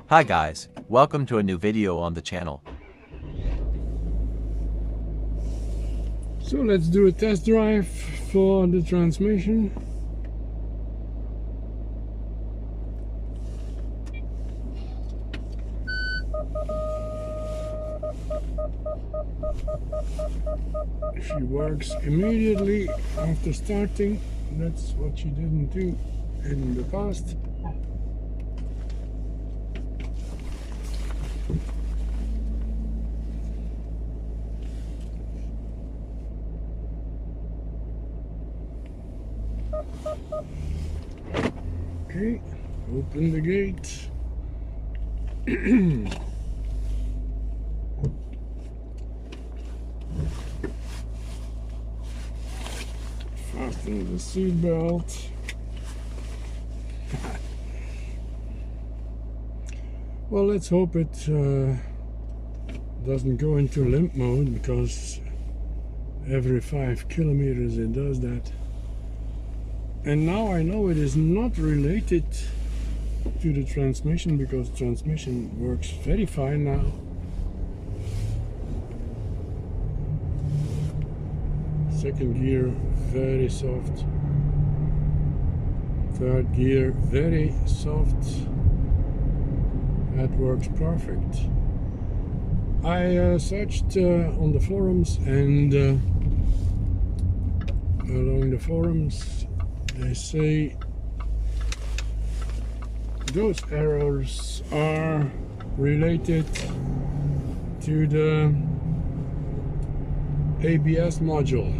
Hi guys, welcome to a new video on the channel. So let's do a test drive for the transmission. She works immediately after starting. That's what she didn't do in the past. Okay, open the gate. Fasten the seat belt. Well, let's hope it doesn't go into limp mode, because every 5 kilometers it does that. And now I know it is not related to the transmission, because transmission works very fine now. Second gear very soft, third gear very soft. That works perfect. I searched on the forums, and along the forums they say those errors are related to the ABS module.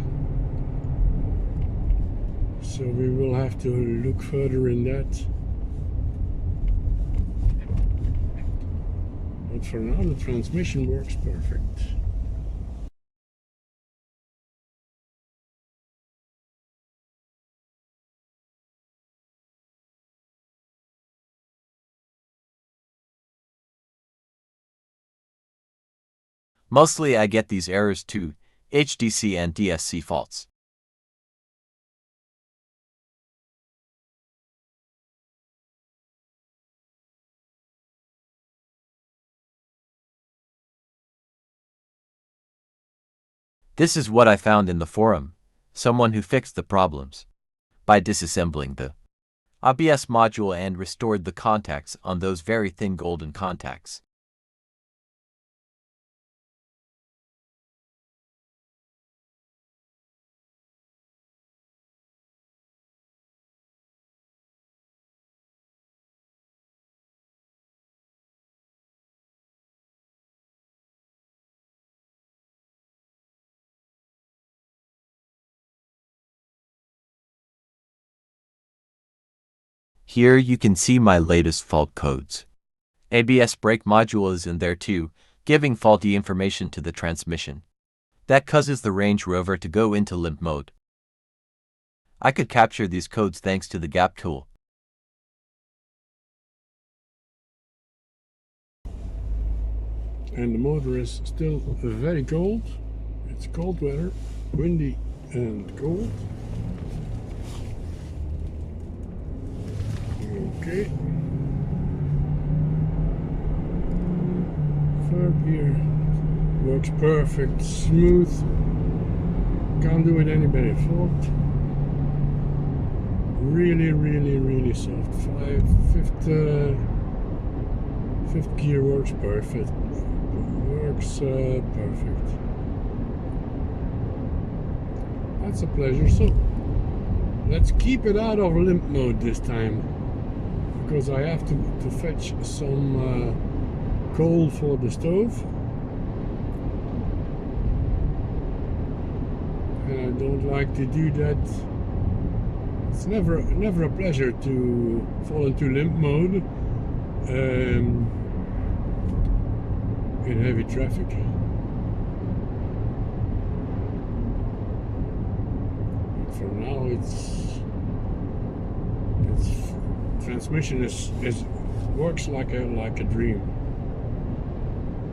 So we will have to look further in that. But for now the transmission works perfect. Mostly I get these errors too, HDC and DSC faults. This is what I found in the forum, someone who fixed the problems by disassembling the ABS module and restored the contacts on those very thin golden contacts. Here you can see my latest fault codes. ABS brake module is in there too, giving faulty information to the transmission. That causes the Range Rover to go into limp mode. I could capture these codes thanks to the gap tool. And the motor is still very cold. It's cold weather, windy and cold. Okay. Third gear works perfect, smooth. Can't do it any better. Fourth, really soft. Fifth gear works perfect. Perfect. That's a pleasure. So let's keep it out of limp mode this time, because I have to fetch some coal for the stove, and I don't like to do that. It's never a pleasure to fall into limp mode in heavy traffic. But for now, its transmission works like a dream.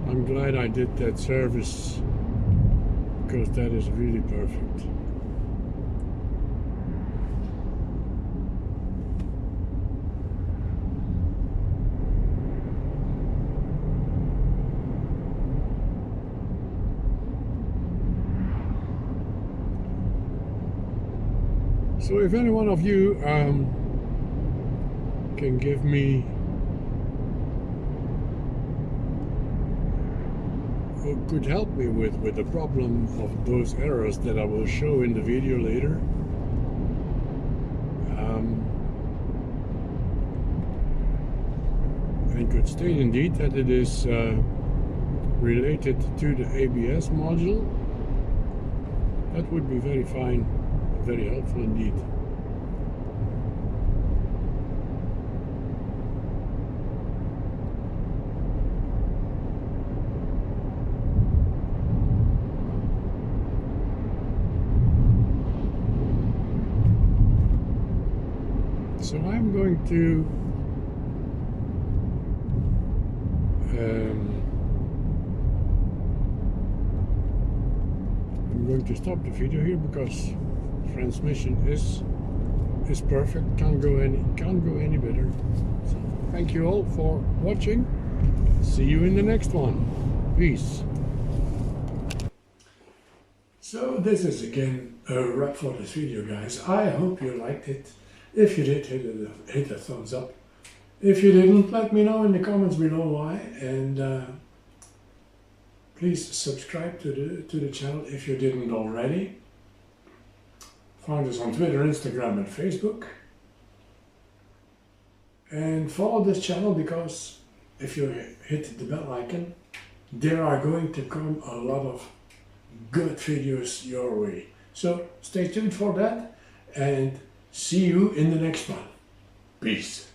I'm glad I did that service, because that is really perfect. So if any one of you can give me or could help me with the problem of those errors that I will show in the video later, and could state indeed that it is related to the ABS module, that would be very fine, very helpful indeed. So I'm going to stop the video here because transmission is perfect. Can't go any better. So thank you all for watching. See you in the next one. Peace. So this is again a wrap for this video, guys. I hope you liked it. If you did, hit a thumbs up. If you didn't, let me know in the comments below why, and please subscribe to the channel if you didn't already. Find us on Twitter, Instagram and Facebook. And follow this channel because if you hit the bell icon, there are going to come a lot of good videos your way. So stay tuned for that and see you in the next one. Peace.